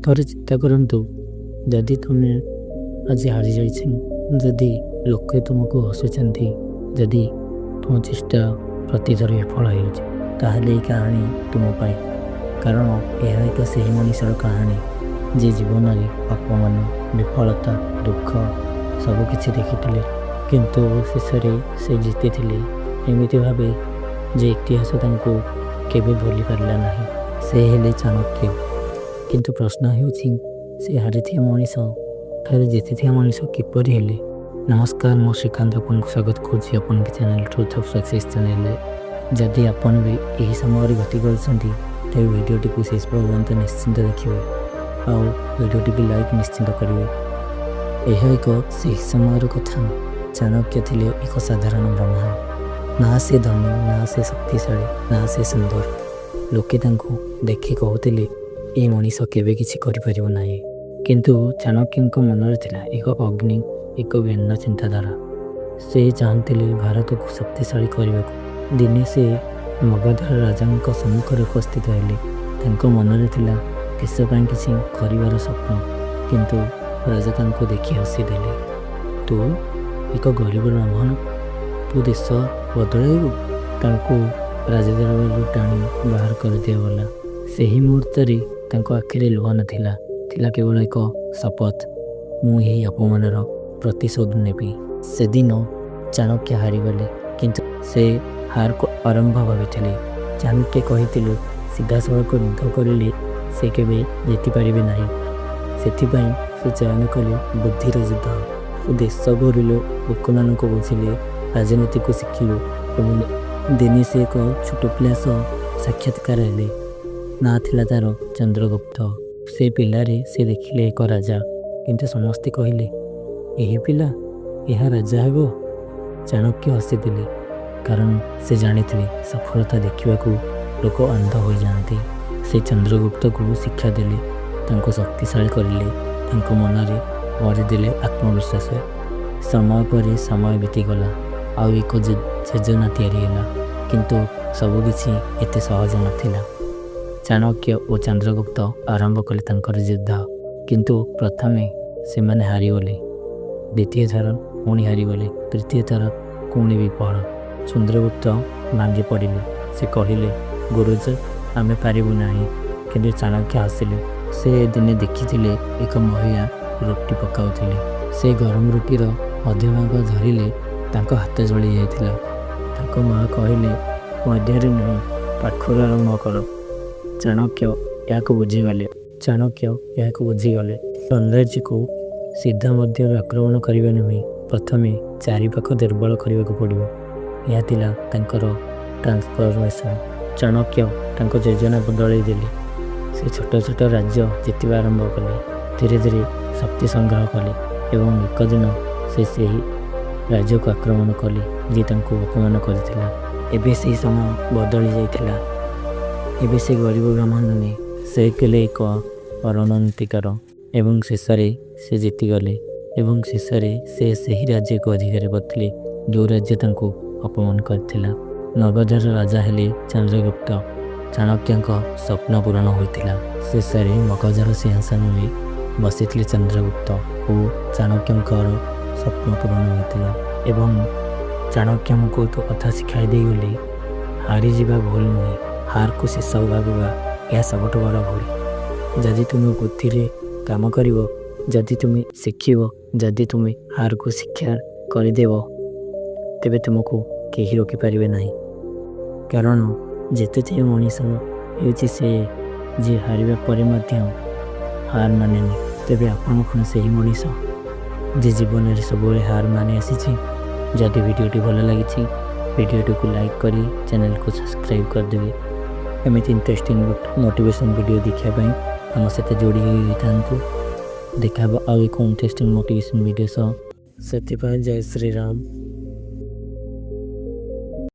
ଥରେ ଚିନ୍ତା କରନ୍ତୁ, ଯଦି ତୁମେ ଆଜି ହାରିଯାଇଛ, ଯଦି ଲୋକେ ତୁମକୁ ହସୁଛନ୍ତି, ଯଦି ତୁମ ଚେଷ୍ଟା ପ୍ରତିଥର ବିଫଳ ହେଉଛି, ତାହେଲେ ଏହି କାହାଣୀ ତୁମ ପାଇଁ। କାରଣ ଏହା ଏକ ସେହି ମଣିଷର କାହାଣୀ ଯିଏ ଜୀବନରେ ଅପମାନ, ବିଫଳତା, ଦୁଃଖ ସବୁକିଛି ଦେଖିଥିଲେ, କିନ୍ତୁ ଶେଷରେ ସେ ଜିତିଥିଲେ ଏମିତି ଭାବେ ଯେ ଇତିହାସ ତାଙ୍କୁ କେବେ ଭୁଲି ପାରିଲା ନାହିଁ। ସେ ହେଲେ ଚାଣକ୍ୟ। କିନ୍ତୁ ପ୍ରଶ୍ନ ହେଉଛି, ସେ ହାରିଥିବା ମଣିଷ ଠାରେ ଜିତିଥିବା ମଣିଷ କିପରି ହେଲେ? ନମସ୍କାର, ମୁଁ ଶ୍ରୀକାନ୍ତ ଆପଣଙ୍କୁ ସ୍ୱାଗତ କରୁଛି ଆପଣଙ୍କ ଚ୍ୟାନେଲ୍ ଟ୍ରୁଥ୍ ଅଫ୍ ସକ୍ସେସ୍ ଚ୍ୟାନେଲରେ। ଯଦି ଆପଣ ବି ଏହି ସମୟରେ ଗତି କରୁଛନ୍ତି, ତେବେ ଭିଡ଼ିଓଟିକୁ ଶେଷ ପର୍ଯ୍ୟନ୍ତ ନିଶ୍ଚିନ୍ତ ଦେଖିବେ ଆଉ ଭିଡ଼ିଓଟିକୁ ଲାଇକ୍ ନିଶ୍ଚିନ୍ତ କରିବେ। ଏହା ଏକ ସେହି ସମୟର କଥା। ଚାଣକ୍ୟ ଥିଲେ ଏକ ସାଧାରଣ ବ୍ରାହ୍ମଣ। ନା ସେ ଧନୀ, ନା ସେ ଶକ୍ତିଶାଳୀ, ନା ସେ ସୁନ୍ଦର। ଲୋକେ ତାଙ୍କୁ ଦେଖି କହୁଥିଲେ, ଏ ମଣିଷ କେବେ କିଛି କରିପାରିବ ନାହିଁ। କିନ୍ତୁ ଚାଣକ୍ୟଙ୍କ ମନରେ ଥିଲା ଏକ ଅଗ୍ନି, ଏକ ଭିନ୍ନ ଚିନ୍ତାଧାରା। ସେ ଚାହୁଁଥିଲେ ଭାରତକୁ ଶକ୍ତିଶାଳୀ କରିବାକୁ। ଦିନେ ସେ ମଗଧର ରାଜାଙ୍କ ସମ୍ମୁଖରେ ଉପସ୍ଥିତ ହେଲେ। ତାଙ୍କ ମନରେ ଥିଲା ଦେଶ ପାଇଁ କିଛି କରିବାର ସ୍ୱପ୍ନ। କିନ୍ତୁ ରାଜା ତାଙ୍କୁ ଦେଖି ହସିଦେଲେ। ତୁ ଏକ ଗରିବ ବ୍ରାହ୍ମଣ, ତୁ ଦେଶ ବଦଳାଇବୁ? ତାଙ୍କୁ ରାଜଦରବାରରୁ ଟାଣି ବାହାର କରିଦିଆଗଲା। ସେହି ମୁହୂର୍ତ୍ତରେ ତାଙ୍କ ଆଖିରେ ଲୁହ ନଥିଲା, ଥିଲା କେବଳ ଏକ ଶପଥ, ମୁଁ ଏହି ଅପମାନର ପ୍ରତିଶୋଧ ନେବି। ସେଦିନ ଚାଣକ୍ୟ ହାରିଗଲେ, କିନ୍ତୁ ସେ ହାରକୁ ଆରମ୍ଭ ଭାବିଥିଲେ। ଚାଣକ୍ୟ କହିଥିଲେ, ସିଧାସଳଖ ଯୁଦ୍ଧ କରିଲେ ସେ କେବେ ଜିତିପାରିବେ ନାହିଁ। ସେଥିପାଇଁ ସେ ଚୟନ କଲେ ବୁଦ୍ଧିର ଯୁଦ୍ଧ। ସେ ଦେଶ ଗଢ଼ିଲେ, ଲୋକମାନଙ୍କୁ ବୁଝିଲେ, ରାଜନୀତିକୁ ଶିଖିଲେ। ଏବଂ ଦିନେ ସେ ଏକ ଛୋଟ ପିଲା ସହ ସାକ୍ଷାତକାର ହେଲେ। ନାଁ ଥିଲା ତା'ର ଚନ୍ଦ୍ରଗୁପ୍ତ। ସେ ପିଲାରେ ସେ ଦେଖିଲେ ଏକ ରାଜା, କିନ୍ତୁ ସମସ୍ତେ କହିଲେ, ଏହି ପିଲା, ଏହା ରାଜା ହେବ? ଚାଣକ୍ୟ ହସିଥିଲେ, କାରଣ ସେ ଜାଣିଥିଲେ ସଫଳତା ଦେଖିବାକୁ ଲୋକ ଅନ୍ଧ ହୋଇଯାଆନ୍ତି। ସେ ଚନ୍ଦ୍ରଗୁପ୍ତକୁ ଶିକ୍ଷା ଦେଲେ, ତାଙ୍କୁ ଶକ୍ତିଶାଳୀ କରିଲେ, ତାଙ୍କ ମନରେ ଭରିଦେଲେ ଆତ୍ମବିଶ୍ୱାସ। ସମୟ ପରେ ସମୟ ବିତିଗଲା, ଆଉ ଏକ ଯୋଜନା ତିଆରି ହେଲା। କିନ୍ତୁ ସବୁକିଛି ଏତେ ସହଜ ନଥିଲା। ଚାଣକ୍ୟ ଓ ଚନ୍ଦ୍ରଗୁପ୍ତ ଆରମ୍ଭ କଲେ ତାଙ୍କର ଯୁଦ୍ଧ। କିନ୍ତୁ ପ୍ରଥମେ ସେମାନେ ହାରିଗଲେ, ଦ୍ୱିତୀୟ ଥର ପୁଣି ହାରିଗଲେ, ତୃତୀୟ ଥର ପୁଣି ବିଫଳ। ଚନ୍ଦ୍ରଗୁପ୍ତ ଭାଙ୍ଗି ପଡ଼ିଲେ। ସେ କହିଲେ, ଗୁରୁଜ, ଆମେ ପାରିବୁ ନାହିଁ। କିନ୍ତୁ ଚାଣକ୍ୟ ହସିଲେ। ସେ ଦିନେ ଦେଖିଥିଲେ ଏକ ମହିଳା ରୁଟି ପକାଉଥିଲେ। ସେ ଗରମ ରୁଟିର ମଧ୍ୟଭାଗ ଧରିଲେ, ତାଙ୍କ ହାତ ଜଳି ଯାଇଥିଲା। ତାଙ୍କ ମା କହିଲେ, ମଧ୍ୟରେ ନୁହେଁ, ପାଖରୁ ଆରମ୍ଭ କର। ଚାଣକ୍ୟ ଏହାକୁ ବୁଝିଗଲେ। ସୌନ୍ଦର୍ଯ୍ୟକୁ ସିଧା ମଧ୍ୟରୁ ଆକ୍ରମଣ କରିବା ନୁହେଁ, ପ୍ରଥମେ ଚାରିପାଖ ଦୁର୍ବଳ କରିବାକୁ ପଡ଼ିବ। ଏହା ଥିଲା ତାଙ୍କର ଟ୍ରାନ୍ସଫର୍ମେସନ୍। ଚାଣକ୍ୟ ତାଙ୍କ ଯୋଜନା ବଦଳାଇ ଦେଲେ। ସେ ଛୋଟ ଛୋଟ ରାଜ୍ୟ ଜିତିବା ଆରମ୍ଭ କଲେ, ଧୀରେ ଧୀରେ ଶକ୍ତି ସଂଗ୍ରହ କଲେ ଏବଂ ଏକ ଦିନ ସେ ସେହି ରାଜ୍ୟକୁ ଆକ୍ରମଣ କଲେ ଯିଏ ତାଙ୍କୁ ଅପମାନ କରିଥିଲା। ଏବେ ସେହି ସମୟ ବଦଳି ଯାଇଥିଲା। ଏବେ ସେ ଗରିବ ବ୍ରାହ୍ମଣ ନୁହେଁ, ସେ କଲେ ଏକ ରଣନୀତିକାର। ଏବଂ ଶେଷରେ ସେ ଜିତିଗଲେ। ଏବଂ ଶେଷରେ ସେ ସେହି ରାଜ୍ୟକୁ ଅଧିକାର କରିଥିଲେ ଯେଉଁ ରାଜ୍ୟ ତାଙ୍କୁ ଅପମାନ କରିଥିଲା। ମଗଧର ରାଜା ହେଲେ ଚନ୍ଦ୍ରଗୁପ୍ତ। ଚାଣକ୍ୟଙ୍କ ସ୍ୱପ୍ନ ପୂରଣ ହୋଇଥିଲା। ଶେଷରେ ମଗଧର ସିଂହାସନରେ ବସିଥିଲେ ଚନ୍ଦ୍ରଗୁପ୍ତ ଓ ଚାଣକ୍ୟଙ୍କର ସ୍ୱପ୍ନ ପୂରଣ ହୋଇଥିଲା। ଏବଂ ଚାଣକ୍ୟ ଆମକୁ କଥା ଶିଖାଇ ଦେଇଗଲେ, ହାରିଯିବା ଭୁଲ ନୁହେଁ, ହାରକୁ ଶେଷ ଭାବିବା ଏହା ସବୁଠୁ ବଡ଼ ଭୁଲ। ଯଦି ତୁମେ ବୁଦ୍ଧିରେ କାମ କରିବ, ଯଦି ତୁମେ ଶିଖିବ, ଯଦି ତୁମେ ହାରକୁ ଶିକ୍ଷା କରିଦେବ, ତେବେ ତୁମକୁ କେହି ରୋକିପାରିବେ ନାହିଁ। କାରଣ ଯେତେଥିବ ମଣିଷ ହେଉଛି ସେ ଯିଏ ହାରିବା ପରେ ମଧ୍ୟ ହାର ମାନେନି। ତେବେ ଆପଣ କ'ଣ ସେହି ମଣିଷ ଯେ ଜୀବନରେ ସବୁବେଳେ ହାର ମାନି ଆସିଛି? ଯଦି ଭିଡ଼ିଓଟି ଭଲ ଲାଗିଛି, ଭିଡ଼ିଓଟିକୁ ଲାଇକ୍ କରି ଚ୍ୟାନେଲକୁ ସବସ୍କ୍ରାଇବ୍ କରିଦେବେ। ଏମିତି ଇଣ୍ଟରେଷ୍ଟିଂ ମୋଟିଭେସନ୍ ଭିଡ଼ିଓ ଦେଖିବା ପାଇଁ ଆମ ସହିତ ଯୋଡ଼ି ହୋଇଥାନ୍ତୁ। ଦେଖା ହେବ ଆଉ ଏକ ଇଣ୍ଟରେଷ୍ଟିଂ ମୋଟିଭେସନ୍ ଭିଡ଼ିଓ ସହ। ସେଥିପାଇଁ ଜୟ ଶ୍ରୀରାମ।